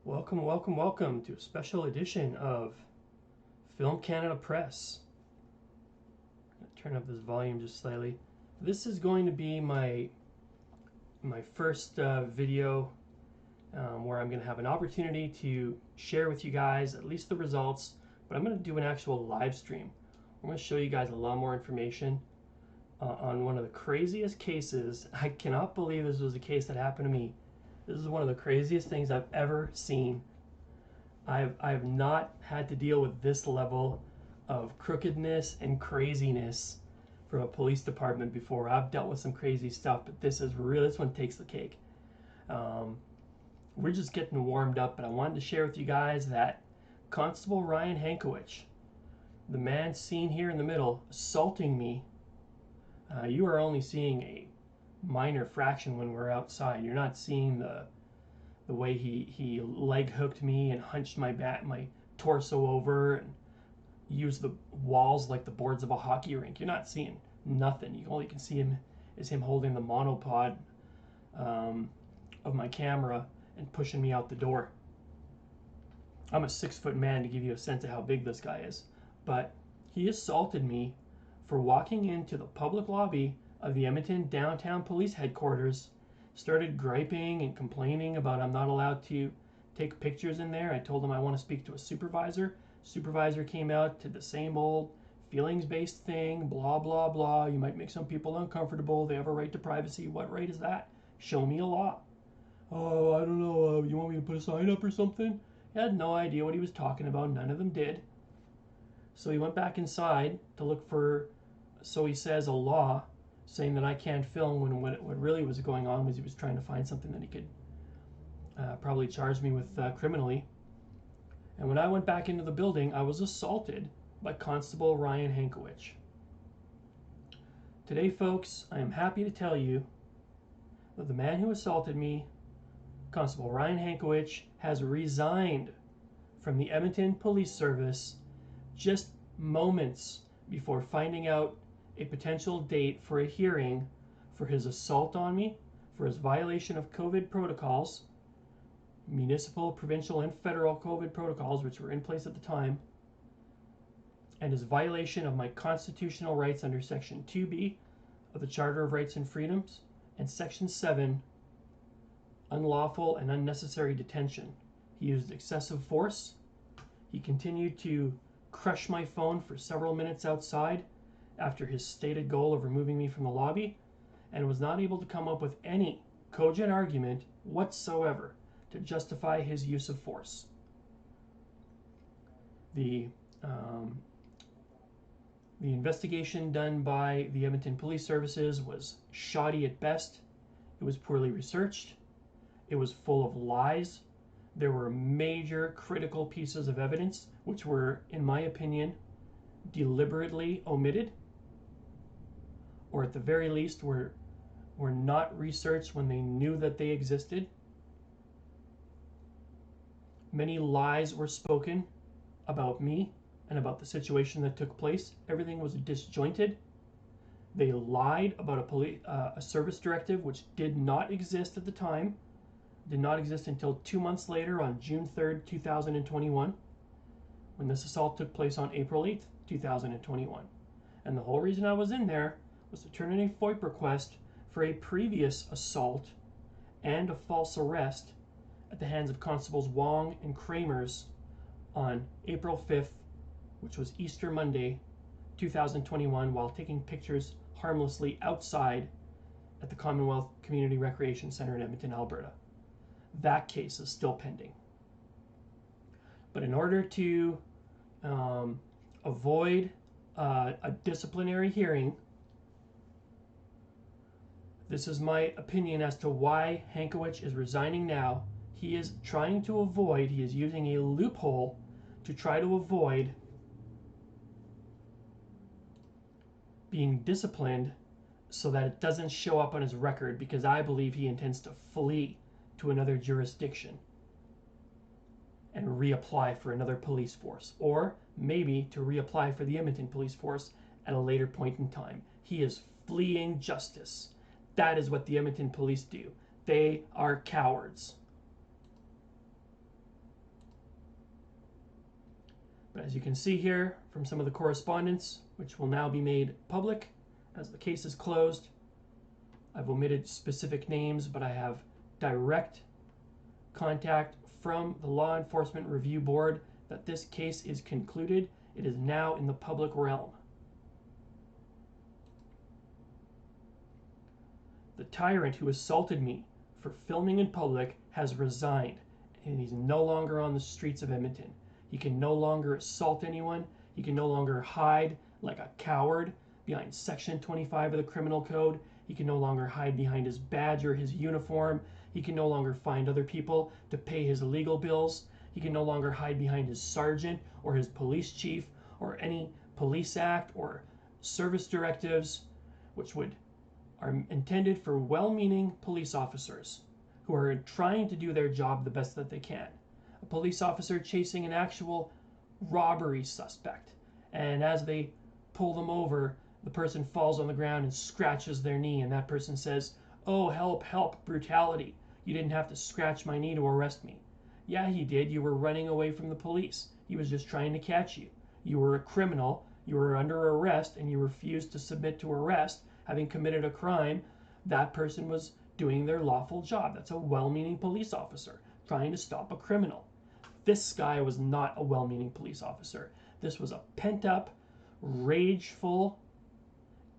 Welcome, welcome, welcome to a special edition of Film Canada Press. I'm going to turn up this volume just slightly. This is going to be my first video where I'm going to have an opportunity to share with you guys at least the results, but I'm going to do an actual live stream. I'm going to show you guys a lot more information on one of the craziest cases. I cannot believe this was a case that happened to me. This is one of the craziest things I've ever seen. I've not had to deal with this level of crookedness and craziness from a police department before. I've dealt with some crazy stuff, but this one takes the cake. We're just getting warmed up, but I wanted to share with you guys that Constable Ryan Hankewich, the man seen here in the middle, assaulting me. You are only seeing a minor fraction when we're outside. You're not seeing the way he leg hooked me and hunched my torso over and used the walls like the boards of a hockey rink. You're not seeing nothing. All you can see is him holding the monopod of my camera and pushing me out the door. I'm a 6-foot man, to give you a sense of how big this guy is. But he assaulted me for walking into the public lobby of the Edmonton downtown police headquarters, started griping and complaining about I'm not allowed to take pictures in there. I told him I want to speak to a supervisor. Supervisor came out to the same old feelings-based thing, blah, blah, blah. You might make some people uncomfortable. They have a right to privacy. What right is that? Show me a law. Oh, I don't know. You want me to put a sign up or something? He had no idea what he was talking about. None of them did. So he went back inside to look for, so he says, a law saying that I can't film, when what really was going on was he was trying to find something that he could probably charge me with criminally. And when I went back into the building, I was assaulted by Constable Ryan Hankewich. Today, folks, I am happy to tell you that the man who assaulted me, Constable Ryan Hankewich, has resigned from the Edmonton Police Service just moments before finding out a potential date for a hearing for his assault on me, for his violation of COVID protocols, municipal, provincial, and federal COVID protocols, which were in place at the time, and his violation of my constitutional rights under Section 2B of the Charter of Rights and Freedoms, and Section 7, unlawful and unnecessary detention. He used excessive force. He continued to crush my phone for several minutes outside after his stated goal of removing me from the lobby, and was not able to come up with any cogent argument whatsoever to justify his use of force. The investigation done by the Edmonton Police Services was shoddy at best. It was poorly researched. It was full of lies. There were major critical pieces of evidence which were, in my opinion, deliberately omitted, or at the very least were not researched when they knew that they existed. Many lies were spoken about me and about the situation that took place. Everything was disjointed. They lied about a service directive which did not exist at the time, did not exist until 2 months later on June 3rd, 2021, when this assault took place on April 8th, 2021. And the whole reason I was in there was to turn in a FOIP request for a previous assault and a false arrest at the hands of Constables Wong and Kramers on April 5th, which was Easter Monday, 2021, while taking pictures harmlessly outside at the Commonwealth Community Recreation Center in Edmonton, Alberta. That case is still pending. But in order to avoid a disciplinary hearing, this is my opinion as to why Hankewich is resigning now. He is using a loophole to try to avoid being disciplined so that it doesn't show up on his record, because I believe he intends to flee to another jurisdiction and reapply for another police force, or maybe to reapply for the Edmonton Police Force at a later point in time. He is fleeing justice. That is what the Edmonton police do. They are cowards. But as you can see here from some of the correspondence, which will now be made public as the case is closed, I've omitted specific names, but I have direct contact from the Law Enforcement Review Board that this case is concluded. It is now in the public realm. The tyrant who assaulted me for filming in public has resigned, and he's no longer on the streets of Edmonton. He can no longer assault anyone. He can no longer hide like a coward behind Section 25 of the Criminal Code. He can no longer hide behind his badge or his uniform. He can no longer find other people to pay his legal bills. He can no longer hide behind his sergeant or his police chief or any police act or service directives, which are intended for well-meaning police officers who are trying to do their job the best that they can. A police officer chasing an actual robbery suspect, and as they pull them over, the person falls on the ground and scratches their knee, and that person says, "Oh, help, help, brutality. You didn't have to scratch my knee to arrest me." Yeah, he did. You were running away from the police. He was just trying to catch you. You were a criminal. You were under arrest, and you refused to submit to arrest, having committed a crime. That person was doing their lawful job. That's a well-meaning police officer trying to stop a criminal. This guy was not a well-meaning police officer. This was a pent-up, rageful,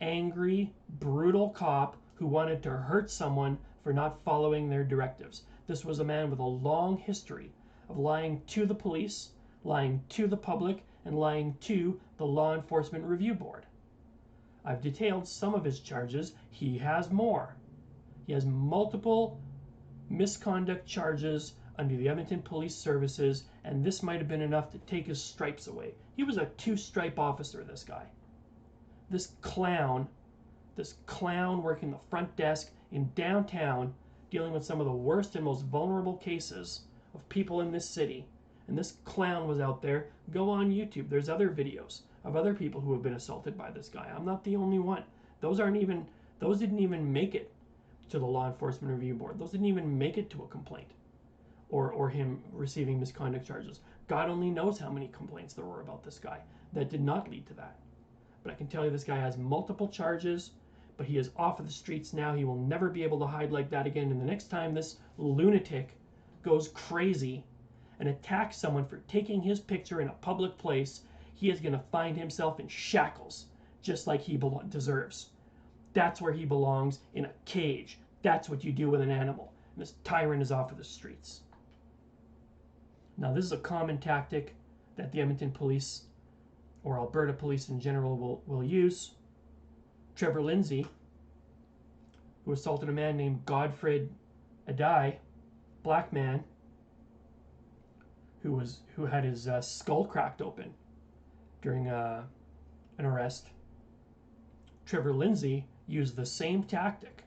angry, brutal cop who wanted to hurt someone for not following their directives. This was a man with a long history of lying to the police, lying to the public, and lying to the Law Enforcement Review Board. I've detailed some of his charges. He has more. He has multiple misconduct charges under the Edmonton Police Services, and this might have been enough to take his stripes away. He was a two-stripe officer, this guy. This clown working the front desk in downtown, dealing with some of the worst and most vulnerable cases of people in this city. And this clown was out there. Go on YouTube. There's other videos of other people who have been assaulted by this guy. I'm not the only one. Those didn't even make it to the Law Enforcement Review Board. Those didn't even make it to a complaint or him receiving misconduct charges. God only knows how many complaints there were about this guy that did not lead to that. But I can tell you this guy has multiple charges, but he is off of the streets now. He will never be able to hide like that again. And the next time this lunatic goes crazy and attacks someone for taking his picture in a public place, he is going to find himself in shackles, just like he deserves. That's where he belongs, in a cage. That's what you do with an animal. And this tyrant is off of the streets. Now, this is a common tactic that the Edmonton police, or Alberta police in general, will use. Trevor Lindsay, who assaulted a man named Godfred Adai, black man, who had his skull cracked open during an arrest. Trevor Lindsay used the same tactic,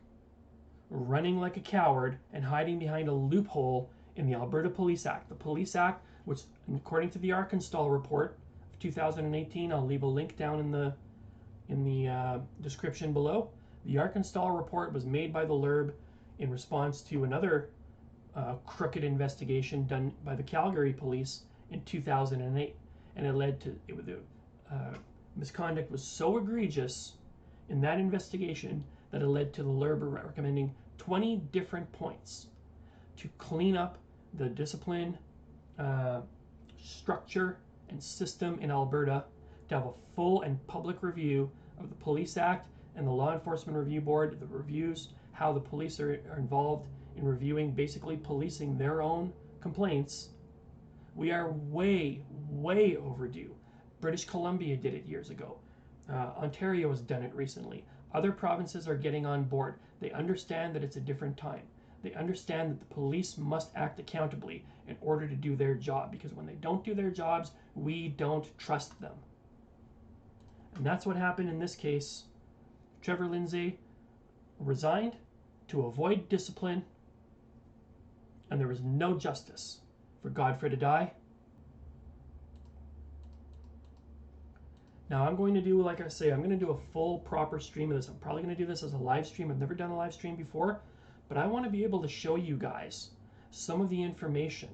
running like a coward and hiding behind a loophole in the Alberta Police Act. The Police Act, which, according to the Arkansas report of 2018, I'll leave a link down in the description below. The Arkansas report was made by the LURB in response to another crooked investigation done by the Calgary police in 2008, and it led to misconduct was so egregious in that investigation that it led to the LURB recommending 20 different points to clean up the discipline structure and system in Alberta, to have a full and public review of the Police Act and the Law Enforcement Review Board, the reviews, how the police are involved in reviewing, basically policing their own complaints. We are way, way overdue. British Columbia did it years ago. Ontario has done it recently. Other provinces are getting on board. They understand that it's a different time. They understand that the police must act accountably in order to do their job, because when they don't do their jobs, we don't trust them. And that's what happened in this case. Trevor Lindsay resigned to avoid discipline, and there was no justice for Godfred Adai. Now I'm going to do, like I say, I'm going to do a full proper stream of this. I'm probably going to do this as a live stream. I've never done a live stream before, but I want to be able to show you guys some of the information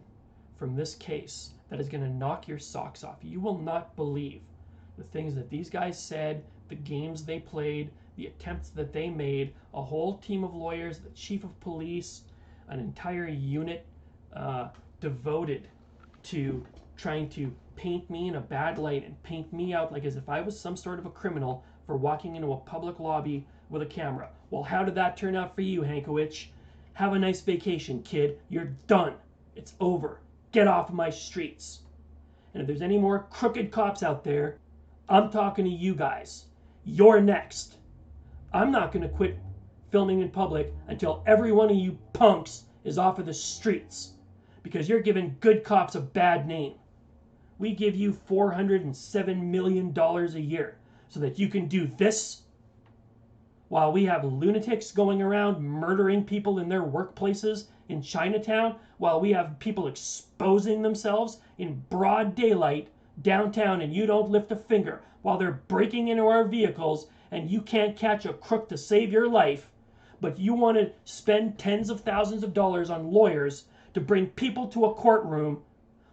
from this case that is going to knock your socks off. You will not believe the things that these guys said, the games they played, the attempts that they made, a whole team of lawyers, the chief of police, an entire unit devoted to trying to paint me in a bad light and paint me out like as if I was some sort of a criminal for walking into a public lobby with a camera. Well, how did that turn out for you, Hankewich? Have a nice vacation, kid. You're done. It's over. Get off of my streets. And if there's any more crooked cops out there, I'm talking to you guys. You're next. I'm not going to quit filming in public until every one of you punks is off of the streets, because you're giving good cops a bad name. We give you $407 million a year so that you can do this while we have lunatics going around murdering people in their workplaces in Chinatown, while we have people exposing themselves in broad daylight downtown and you don't lift a finger, while they're breaking into our vehicles and you can't catch a crook to save your life, but you want to spend tens of thousands of dollars on lawyers to bring people to a courtroom,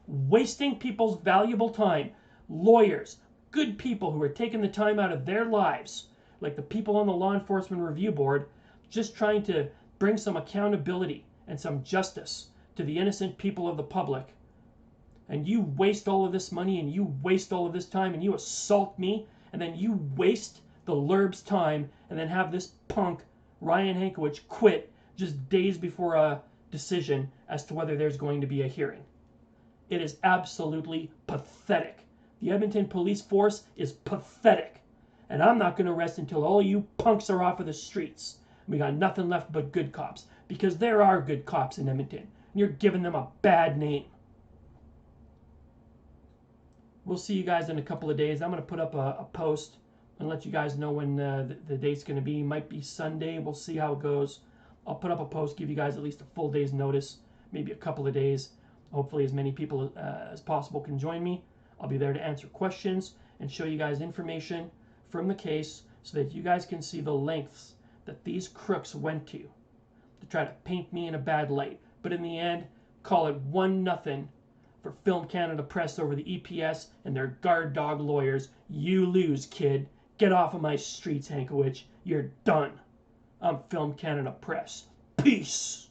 wasting people's valuable time. Lawyers, good people who are taking the time out of their lives, like the people on the Law Enforcement Review Board, just trying to bring some accountability and some justice to the innocent people of the public. And you waste all of this money and you waste all of this time and you assault me, and then you waste the LURB's time and then have this punk Ryan Hankewich quit just days before a decision as to whether there's going to be a hearing. It is absolutely pathetic. The Edmonton police force is pathetic. And I'm not going to rest until all you punks are off of the streets. We got nothing left but good cops, because there are good cops in Edmonton, and you're giving them a bad name. We'll see you guys in a couple of days. I'm going to put up a post and let you guys know when the date's going to be. Might be Sunday. We'll see how it goes. I'll put up a post, give you guys at least a full day's notice, maybe a couple of days. Hopefully as many people as possible can join me. I'll be there to answer questions and show you guys information from the case so that you guys can see the lengths that these crooks went to try to paint me in a bad light. But in the end, call it 1-0 for Film Canada Press over the EPS and their guard dog lawyers. You lose, kid. Get off of my streets, Hankewich. You're done. I'm Film Canada Press. Peace.